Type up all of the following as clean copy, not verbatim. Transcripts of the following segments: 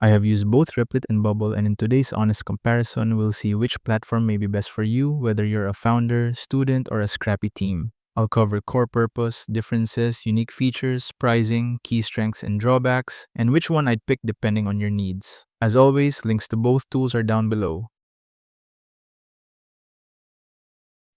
I have used both Replit and Bubble, and in today's honest comparison, we'll see which platform may be best for you, whether you're a founder, student, or a scrappy team. I'll cover core purpose, differences, unique features, pricing, key strengths and drawbacks, and which one I'd pick depending on your needs. As always, links to both tools are down below.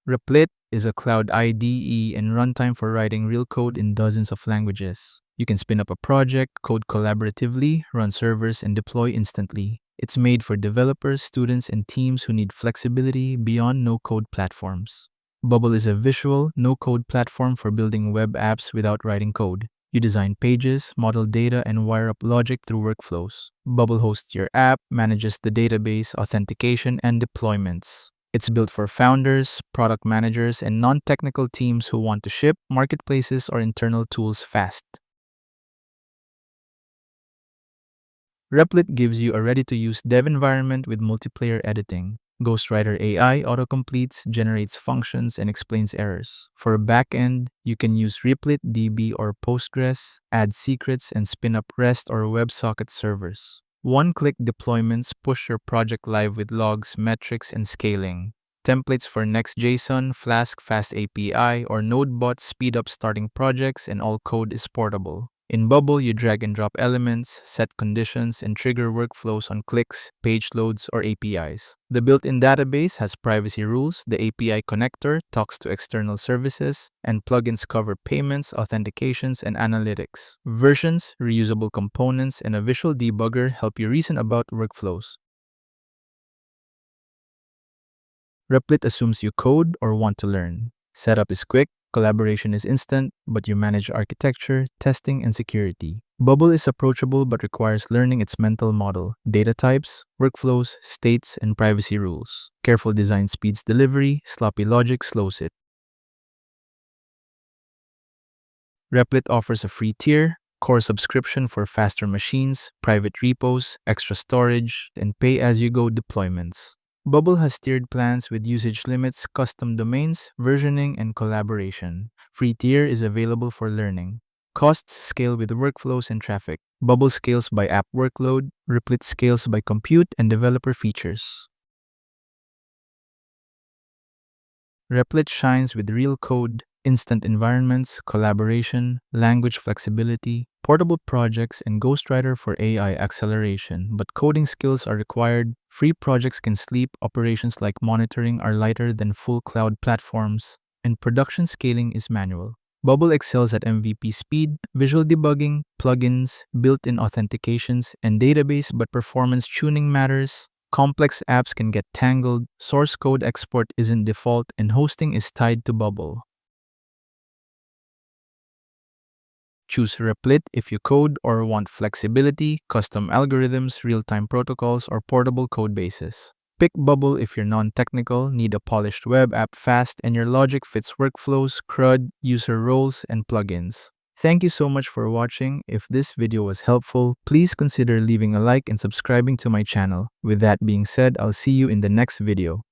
Replit is a cloud IDE and runtime for writing real code in dozens of languages. You can spin up a project, code collaboratively, run servers, and deploy instantly. It's made for developers, students, and teams who need flexibility beyond no-code platforms. Bubble is a visual, no-code platform for building web apps without writing code. You design pages, model data, and wire up logic through workflows. Bubble hosts your app, manages the database, authentication, and deployments. It's built for founders, product managers, and non-technical teams who want to ship, marketplaces, or internal tools fast. Replit gives you a ready-to-use dev environment with multiplayer editing. Ghostwriter AI autocompletes, generates functions, and explains errors. For a backend, you can use Replit DB or Postgres, add secrets, and spin up REST or WebSocket servers. One-click deployments push your project live with logs, metrics, and scaling. Templates for Next.json, Flask Fast API, or Node-bots speed up starting projects, and all code is portable. In Bubble, you drag and drop elements, set conditions, and trigger workflows on clicks, page loads, or APIs. The built-in database has privacy rules, the API connector talks to external services, and plugins cover payments, authentications, and analytics. Versions, reusable components, and a visual debugger help you reason about workflows. Replit assumes you code or want to learn. Setup is quick, collaboration is instant, but you manage architecture, testing, and security. Bubble is approachable but requires learning its mental model, data types, workflows, states, and privacy rules. Careful design speeds delivery, sloppy logic slows it. Replit offers a free tier, core subscription for faster machines, private repos, extra storage, and pay-as-you-go deployments. Bubble has tiered plans with usage limits, custom domains, versioning, and collaboration. Free tier is available for learning. Costs scale with workflows and traffic. Bubble scales by app workload, Replit scales by compute and developer features. Replit shines with real code, instant environments, collaboration, language flexibility, portable projects, and Ghostwriter for AI acceleration. But coding skills are required. Free projects can sleep, operations like monitoring are lighter than full cloud platforms, and production scaling is manual. Bubble excels at MVP speed, visual debugging, plugins, built-in authentications, and database, but performance tuning matters. Complex apps can get tangled, source code export isn't default, and hosting is tied to Bubble. Choose Replit if you code or want flexibility, custom algorithms, real-time protocols, or portable code bases. Pick Bubble if you're non-technical, need a polished web app fast, and your logic fits workflows, CRUD, user roles, and plugins. Thank you so much for watching. If this video was helpful, please consider leaving a like and subscribing to my channel. With that being said, I'll see you in the next video.